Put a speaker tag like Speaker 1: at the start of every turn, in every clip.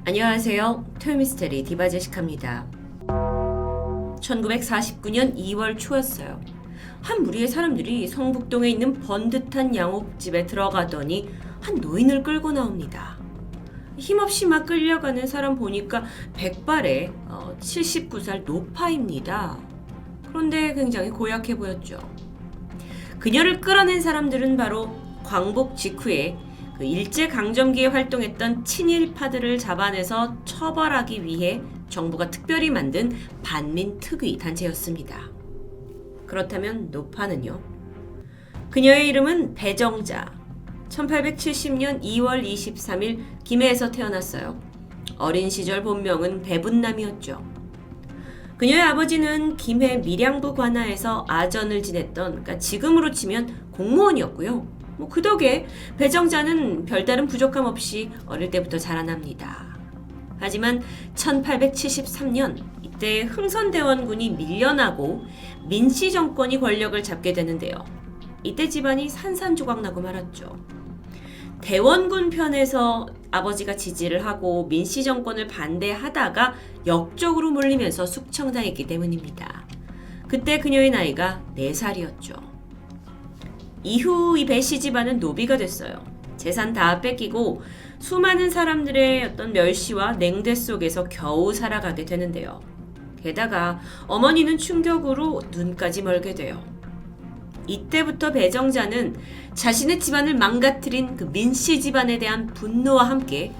Speaker 1: 안녕하세요. 토요미스테리 디바제시카입니다. 1949년 2월 초였어요. 한 무리의 사람들이 성북동에 있는 번듯한 양옥집에 들어가더니 한 노인을 끌고 나옵니다. 힘없이 막 끌려가는 사람 보니까 백발의 79살 노파입니다. 그런데 굉장히 고약해 보였죠. 그녀를 끌어낸 사람들은 바로 광복 직후에 일제강점기에 활동했던 친일파들을 잡아내서 처벌하기 위해 정부가 특별히 만든 반민특위 단체였습니다. 그렇다면 노파는요? 그녀의 이름은 배정자. 1870년 2월 23일 김해에서 태어났어요. 어린 시절 본명은 배분남이었죠. 그녀의 아버지는 김해 밀양부 관아에서 아전을 지냈던, 그러니까 지금으로 치면 공무원이었고요. 그 덕에 배정자는 별다른 부족함 없이 어릴 때부터 자라납니다. 하지만 1873년 이때 흥선대원군이 밀려나고 민씨 정권이 권력을 잡게 되는데요. 이때 집안이 산산조각나고 말았죠. 대원군 편에서 아버지가 지지를 하고 민씨 정권을 반대하다가 역적으로 몰리면서 숙청당했기 때문입니다. 그때 그녀의 나이가 4살이었죠. 이후 이 배씨 집안은 노비가 됐어요. 재산 다 뺏기고 수많은 사람들의 어떤 멸시와 냉대 속에서 겨우 살아가게 되는데요. 게다가 어머니는 충격으로 눈까지 멀게 돼요. 이때부터 배정자는 자신의 집안을 망가뜨린 그 민씨 집안에 대한 분노와 함께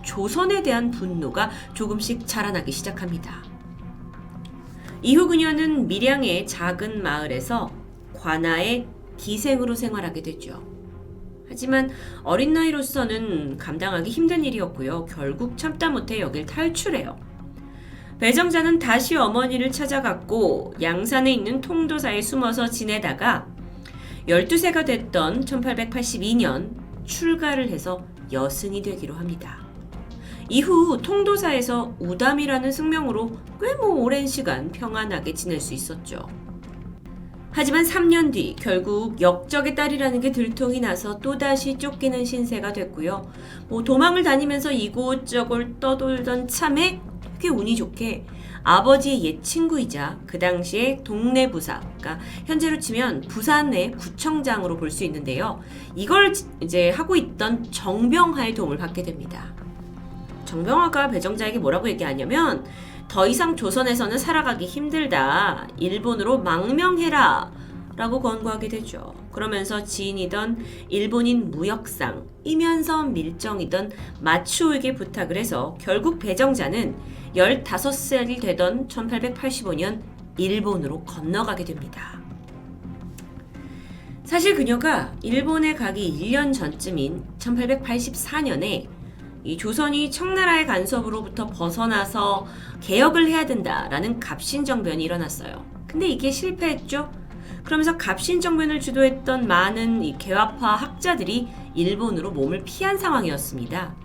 Speaker 1: 조선에 대한 분노가 조금씩 자라나기 시작합니다. 이후 그녀는 밀양의 작은 마을에서 관아의 기생으로 생활하게 되죠. 하지만 어린 나이로서는 감당하기 힘든 일이었고요. 결국 참다 못해 여길 탈출해요. 배정자는 다시 어머니를 찾아갔고 양산에 있는 통도사에 숨어서 지내다가 12세가 됐던 1882년 출가를 해서 여승이 되기로 합니다. 이후 통도사에서 우담이라는 승명으로 꽤 오랜 시간 평안하게 지낼 수 있었죠. 하지만 3년 뒤 결국 역적의 딸이라는 게 들통이 나서 또다시 쫓기는 신세가 됐고요. 도망을 다니면서 이곳저곳 떠돌던 참에 꽤 운이 좋게 아버지의 옛 친구이자 그 당시에 동네 부사, 그러니까 현재로 치면 부산의 구청장으로 볼 수 있는데요. 이걸 이제 하고 있던 정병하의 도움을 받게 됩니다. 정병하가 배정자에게 뭐라고 얘기하냐면 더 이상 조선에서는 살아가기 힘들다. 일본으로 망명해라. 라고 권고하게 되죠. 그러면서 지인이던 일본인 무역상 이면서 밀정이던 마추에게 부탁을 해서 결국 배정자는 15살이 되던 1885년 일본으로 건너가게 됩니다. 사실 그녀가 일본에 가기 1년 전쯤인 1884년에 이 조선이 청나라의 간섭으로부터 벗어나서 개혁을 해야 된다라는 갑신정변이 일어났어요. 근데 이게 실패했죠. 그러면서 갑신정변을 주도했던 많은 이 개화파 학자들이 일본으로 몸을 피한 상황이었습니다.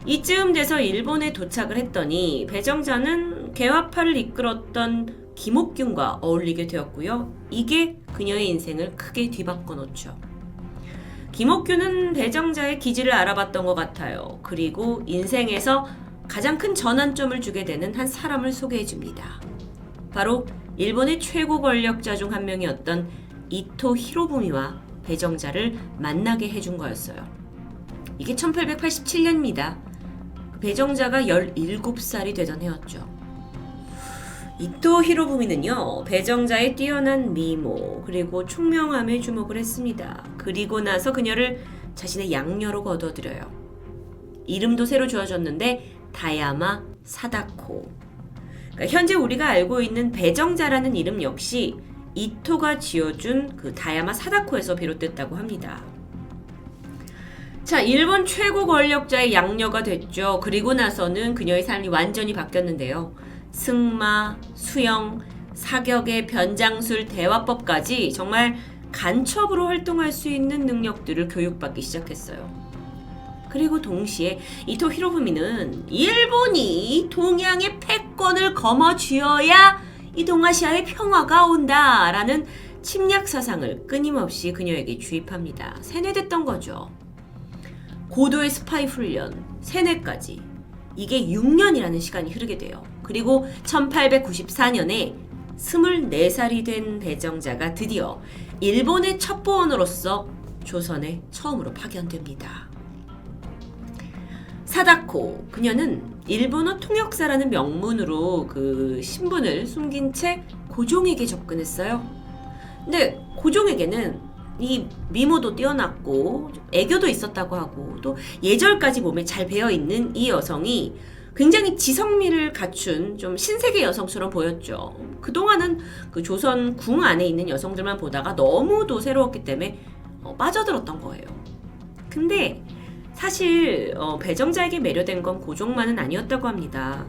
Speaker 1: 이쯤 돼서 일본에 도착을 했더니 배정자는 개화파를 이끌었던 김옥균과 어울리게 되었고요. 이게 그녀의 인생을 크게 뒤바꿔 놓죠. 김옥균은 배정자의 기질을 알아봤던 것 같아요. 그리고 인생에서 가장 큰 전환점을 주게 되는 한 사람을 소개해 줍니다. 바로 일본의 최고 권력자 중 한 명이었던 이토 히로부미와 배정자를 만나게 해준 거였어요. 이게 1887년입니다. 배정자가 17살이 되던 해였죠. 이토 히로부미는요, 배정자의 뛰어난 미모 그리고 총명함에 주목을 했습니다. 그리고 나서 그녀를 자신의 양녀로 거둬들여요. 이름도 새로 지어졌는데 다야마 사다코. 그러니까 현재 우리가 알고 있는 배정자라는 이름 역시 이토가 지어준 그 다야마 사다코에서 비롯됐다고 합니다. 자, 일본 최고 권력자의 양녀가 됐죠. 그리고 나서는 그녀의 삶이 완전히 바뀌었는데요. 승마, 수영, 사격의 변장술, 대화법까지 정말 간첩으로 활동할 수 있는 능력들을 교육받기 시작했어요. 그리고 동시에 이토 히로부미는 일본이 동양의 패권을 거머쥐어야 이 동아시아의 평화가 온다라는 침략 사상을 끊임없이 그녀에게 주입합니다. 세뇌됐던 거죠. 고도의 스파이 훈련, 세뇌까지. 이게 6년이라는 시간이 흐르게 돼요. 그리고 1894년에 24살이 된 배정자가 드디어 일본의 첩보원으로서 조선에 처음으로 파견됩니다. 사다코, 그녀는 일본어 통역사라는 명문으로 그 신분을 숨긴 채 고종에게 접근했어요. 근데 고종에게는 이 미모도 뛰어났고 애교도 있었다고 하고 또 예절까지 몸에 잘 배어있는 이 여성이 굉장히 지성미를 갖춘 좀 신세계 여성처럼 보였죠. 그동안은 그 조선 궁 안에 있는 여성들만 보다가 너무도 새로웠기 때문에 빠져들었던 거예요. 근데 사실 배정자에게 매료된 건 고종만은 아니었다고 합니다.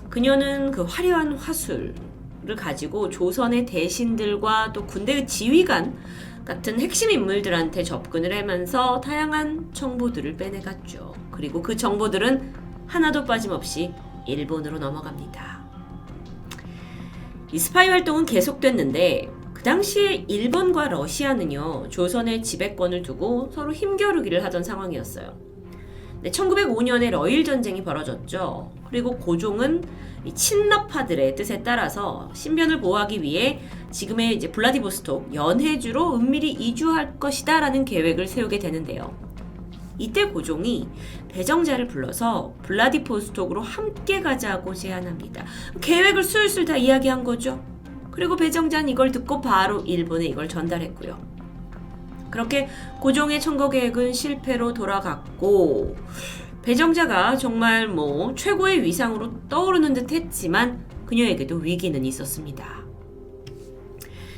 Speaker 1: 그녀는 그 화려한 화술을 가지고 조선의 대신들과 또 군대의 지휘관 같은 핵심 인물들한테 접근을 하면서 다양한 정보들을 빼내갔죠. 그리고 그 정보들은 하나도 빠짐없이 일본으로 넘어갑니다. 이 스파이 활동은 계속됐는데 그 당시에 일본과 러시아는요, 조선의 지배권을 두고 서로 힘겨루기를 하던 상황이었어요. 1905년에 러일 전쟁이 벌어졌죠. 그리고 고종은 이 친러파들의 뜻에 따라서 신변을 보호하기 위해 지금의 이제 블라디보스톡 연해주로 은밀히 이주할 것이다라는 계획을 세우게 되는데요. 이때 고종이 배정자를 불러서 블라디보스톡으로 함께 가자고 제안합니다. 계획을 술술 다 이야기한 거죠. 그리고 배정자는 이걸 듣고 바로 일본에 이걸 전달했고요. 그렇게 고종의 청거 계획은 실패로 돌아갔고 배정자가 정말 최고의 위상으로 떠오르는 듯 했지만 그녀에게도 위기는 있었습니다.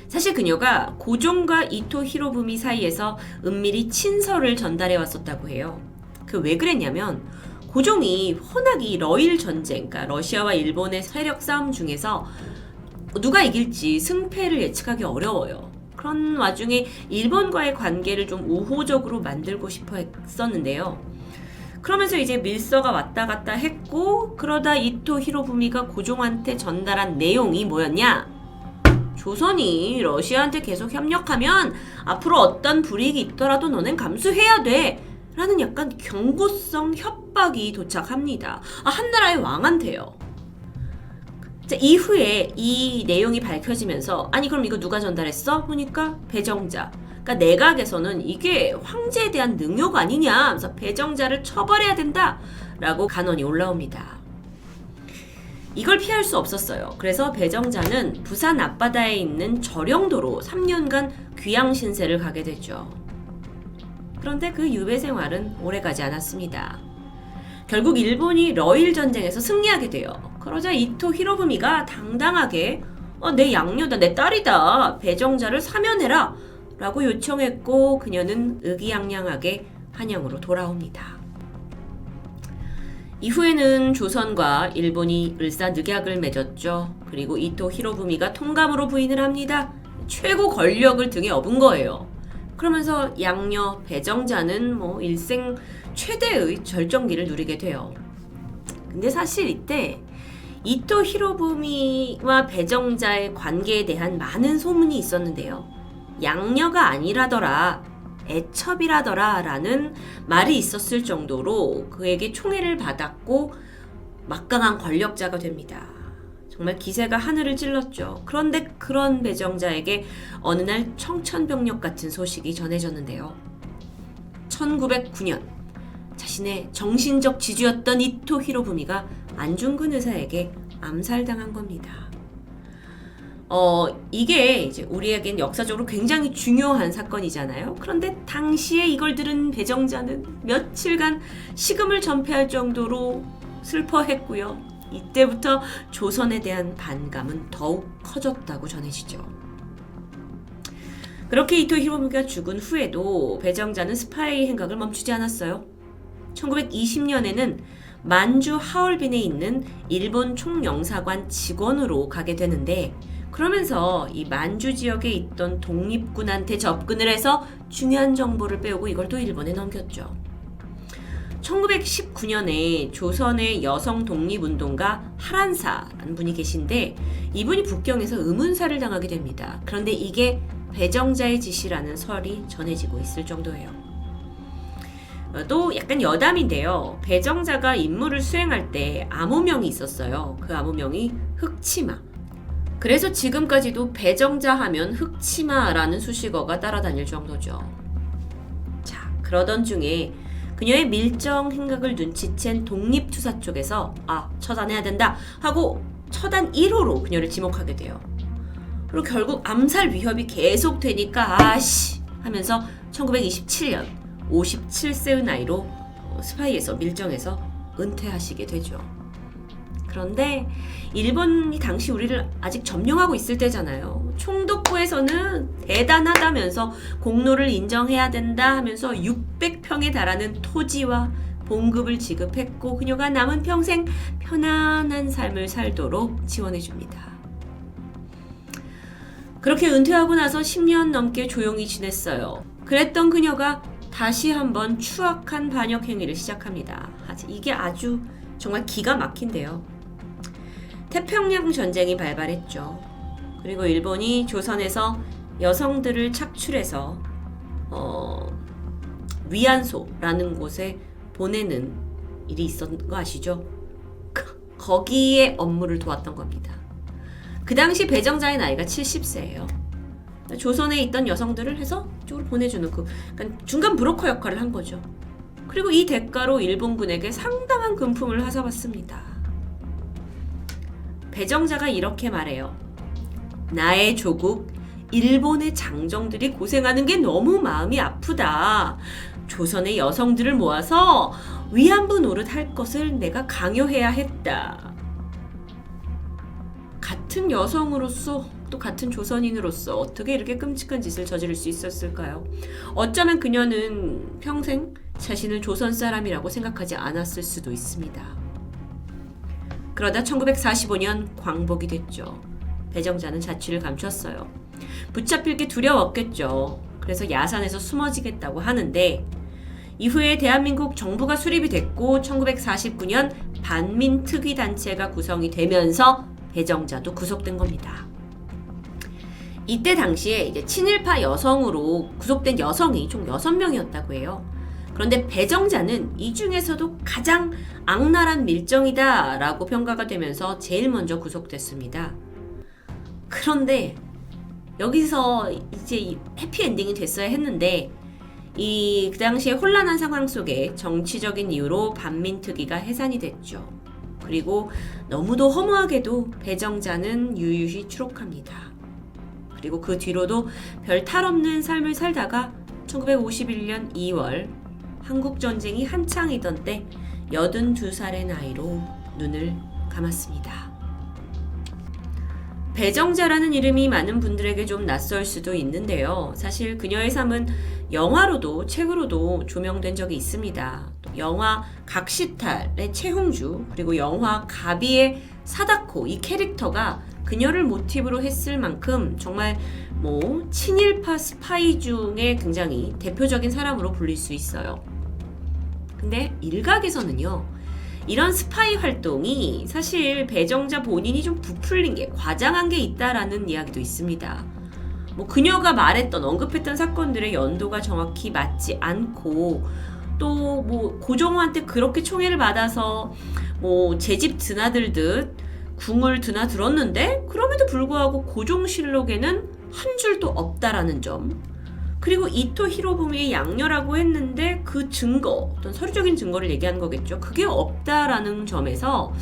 Speaker 1: 사실 그녀가 고종과 이토 히로부미 사이에서 은밀히 친서를 전달해 왔었다고 해요. 왜 그랬냐면 고종이 워낙 러일 전쟁, 그러니까 러시아와 일본의 세력 싸움 중에서 누가 이길지 승패를 예측하기 어려워요. 그런 와중에 일본과의 관계를 좀 우호적으로 만들고 싶어 했었는데요. 그러면서 이제 밀서가 왔다 갔다 했고 그러다 이토 히로부미가 고종한테 전달한 내용이 뭐였냐? 조선이 러시아한테 계속 협력하면 앞으로 어떤 불이익이 있더라도 너넨 감수해야 돼 라는 약간 경고성 협박이 도착합니다. 한나라의 왕한테요. 이후에 이 내용이 밝혀지면서 아니 그럼 이거 누가 전달했어? 보니까 배정자. 그러니까 내각에서는 이게 황제에 대한 능욕 아니냐 그래서 배정자를 처벌해야 된다라고 간언이 올라옵니다. 이걸 피할 수 없었어요. 그래서 배정자는 부산 앞바다에 있는 절영도로 3년간 귀양 신세를 가게 되죠. 그런데 그 유배 생활은 오래가지 않았습니다. 결국 일본이 러일 전쟁에서 승리하게 돼요. 그러자 이토 히로부미가 당당하게 내 양녀다, 내 딸이다, 배정자를 사면해라 라고 요청했고 그녀는 의기양양하게 한양으로 돌아옵니다. 이후에는 조선과 일본이 을사늑약을 맺었죠. 그리고 이토 히로부미가 통감으로 부인을 합니다. 최고 권력을 등에 업은 거예요. 그러면서 양녀 배정자는 일생 최대의 절정기를 누리게 돼요. 근데 사실 이때 이토 히로부미와 배정자의 관계에 대한 많은 소문이 있었는데요. 양녀가 아니라더라, 애첩이라더라 라는 말이 있었을 정도로 그에게 총애를 받았고 막강한 권력자가 됩니다. 정말 기세가 하늘을 찔렀죠. 그런데 그런 배정자에게 어느 날 청천벽력 같은 소식이 전해졌는데요. 1909년 자신의 정신적 지주였던 이토 히로부미가 안중근 의사에게 암살당한 겁니다. 이게 이제 우리에겐 역사적으로 굉장히 중요한 사건이잖아요. 그런데 당시에 이걸 들은 배정자는 며칠간 식음을 전폐할 정도로 슬퍼했고요. 이때부터 조선에 대한 반감은 더욱 커졌다고 전해지죠. 그렇게 이토 히로부미가 죽은 후에도 배정자는 스파이 행각을 멈추지 않았어요. 1920년에는 만주 하얼빈에 있는 일본 총영사관 직원으로 가게 되는데 그러면서 이 만주 지역에 있던 독립군한테 접근을 해서 중요한 정보를 빼오고 이걸 또 일본에 넘겼죠. 1919년에 조선의 여성 독립운동가 하란사라는 분이 계신데 이분이 북경에서 의문사를 당하게 됩니다. 그런데 이게 배정자의 짓이라는 설이 전해지고 있을 정도예요. 또 약간 여담인데요. 배정자가 임무를 수행할 때 암호명이 있었어요. 그 암호명이 흑치마. 그래서 지금까지도 배정자 하면 흑치마라는 수식어가 따라다닐 정도죠. 자, 그러던 중에 그녀의 밀정 행각을 눈치챈 독립투사 쪽에서 처단해야 된다 하고 처단 1호로 그녀를 지목하게 돼요. 그리고 결국 암살 위협이 계속되니까 하면서 1927년 57세의 나이로 스파이에서 밀정에서 은퇴하시게 되죠. 그런데 일본이 당시 우리를 아직 점령하고 있을 때잖아요. 총독부에서는 대단하다면서 공로를 인정해야 된다 하면서 600평에 달하는 토지와 봉급을 지급했고 그녀가 남은 평생 편안한 삶을 살도록 지원해줍니다. 그렇게 은퇴하고 나서 10년 넘게 조용히 지냈어요. 그랬던 그녀가 다시 한번 추악한 반역 행위를 시작합니다. 이게 아주 정말 기가 막힌데요. 태평양 전쟁이 발발했죠. 그리고 일본이 조선에서 여성들을 착출해서 위안소라는 곳에 보내는 일이 있었던 거 아시죠? 거기에 업무를 도왔던 겁니다. 그 당시 배정자의 나이가 70세예요. 조선에 있던 여성들을 해서 이쪽으로 보내주는 그러니까 중간 브로커 역할을 한 거죠. 그리고 이 대가로 일본군에게 상당한 금품을 하사받습니다. 배정자가 이렇게 말해요. 나의 조국 일본의 장정들이 고생하는 게 너무 마음이 아프다. 조선의 여성들을 모아서 위안부 노릇할 것을 내가 강요해야 했다. 같은 여성으로서 또 같은 조선인으로서 어떻게 이렇게 끔찍한 짓을 저지를 수 있었을까요? 어쩌면 그녀는 평생 자신을 조선 사람이라고 생각하지 않았을 수도 있습니다. 그러다 1945년 광복이 됐죠. 배정자는 자취를 감췄어요. 붙잡힐 게 두려웠겠죠. 그래서 야산에서 숨어지겠다고 하는데 이후에 대한민국 정부가 수립이 됐고 1949년 반민특위단체가 구성이 되면서 배정자도 구속된 겁니다. 이때 당시에 이제 친일파 여성으로 구속된 여성이 총 6명이었다고 해요. 그런데 배정자는 이 중에서도 가장 악랄한 밀정이다 라고 평가가 되면서 제일 먼저 구속됐습니다. 그런데 여기서 이제 해피엔딩이 됐어야 했는데 그 당시에 혼란한 상황 속에 정치적인 이유로 반민특위가 해산이 됐죠. 그리고 너무도 허무하게도 배정자는 유유히 추록합니다. 그리고 그 뒤로도 별 탈 없는 삶을 살다가 1951년 2월 한국전쟁이 한창이던 때 82살의 나이로 눈을 감았습니다. 배정자라는 이름이 많은 분들에게 좀 낯설 수도 있는데요. 사실 그녀의 삶은 영화로도 책으로도 조명된 적이 있습니다. 영화 각시탈의 최홍주 그리고 영화 가비의 사다코 이 캐릭터가 그녀를 모티브로 했을 만큼 정말 친일파 스파이 중에 굉장히 대표적인 사람으로 불릴 수 있어요. 근데 일각에서는요. 이런 스파이 활동이 사실 배정자 본인이 좀 부풀린 게 과장한 게 있다라는 이야기도 있습니다. 그녀가 말했던 언급했던 사건들의 연도가 정확히 맞지 않고 또 고종호한테 그렇게 총애를 받아서 제 집 드나들듯 궁을 드나들었는데 그럼에도 불구하고 고종실록에는 한 줄도 없다라는 점. 그리고 이토 히로부미의 양녀라고 했는데 그 증거, 어떤 서류적인 증거를 얘기한 거겠죠. 그게 없다라는 점에서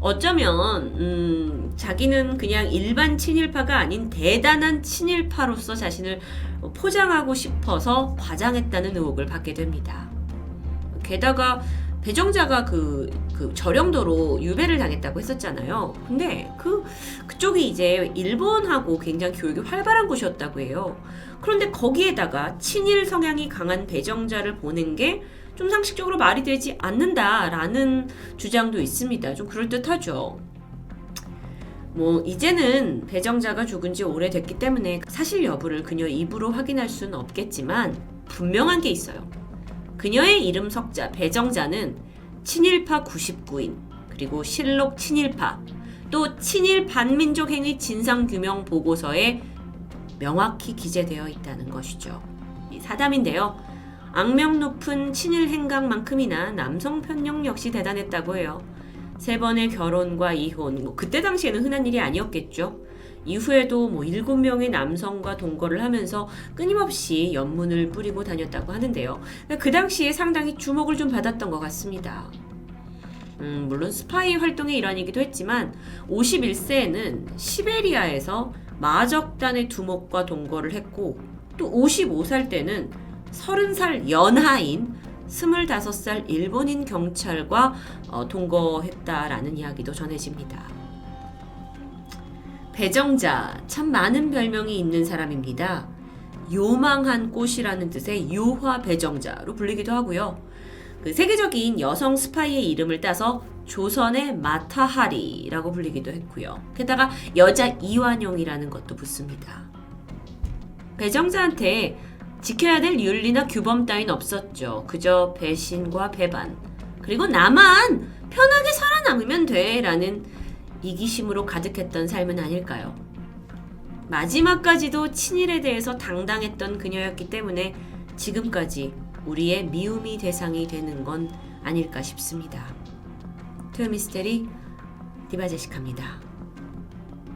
Speaker 1: 어쩌면 자기는 그냥 일반 친일파가 아닌 대단한 친일파로서 자신을 포장하고 싶어서 과장했다는 의혹을 받게 됩니다. 게다가 배정자가 그 저령도로 유배를 당했다고 했었잖아요. 근데 그쪽이 이제 일본하고 굉장히 교육이 활발한 곳이었다고 해요. 그런데 거기에다가 친일 성향이 강한 배정자를 보낸 게 좀 상식적으로 말이 되지 않는다라는 주장도 있습니다. 좀 그럴듯하죠. 이제는 배정자가 죽은 지 오래됐기 때문에 사실 여부를 그녀 입으로 확인할 수는 없겠지만 분명한 게 있어요. 그녀의 이름 석자 배정자는 친일파 99인 그리고 실록 친일파 또 친일 반민족 행위 진상규명 보고서에 명확히 기재되어 있다는 것이죠. 이 사담인데요. 악명 높은 친일 행각만큼이나 남성 편력 역시 대단했다고 해요. 3번의 결혼과 이혼, 그때 당시에는 흔한 일이 아니었겠죠. 이후에도 7명의 남성과 동거를 하면서 끊임없이 연문을 뿌리고 다녔다고 하는데요. 그 당시에 상당히 주목을 좀 받았던 것 같습니다. 물론 스파이 활동의 일환이기도 했지만 51세에는 시베리아에서 마적단의 두목과 동거를 했고, 또 55살 때는 30살 연하인 25살 일본인 경찰과 동거했다라는 이야기도 전해집니다. 배정자, 참 많은 별명이 있는 사람입니다. 요망한 꽃이라는 뜻의 요화 배정자로 불리기도 하고요. 그 세계적인 여성 스파이의 이름을 따서 조선의 마타하리라고 불리기도 했고요. 게다가 여자 이완용이라는 것도 붙습니다. 배정자한테 지켜야 될 윤리나 규범 따윈 없었죠. 그저 배신과 배반, 그리고 나만 편하게 살아남으면 돼 라는 이기심으로 가득했던 삶은 아닐까요? 마지막까지도 친일에 대해서 당당했던 그녀였기 때문에 지금까지 우리의 미움의 대상이 되는 건 아닐까 싶습니다. 토요미스테리 디바제시카입니다.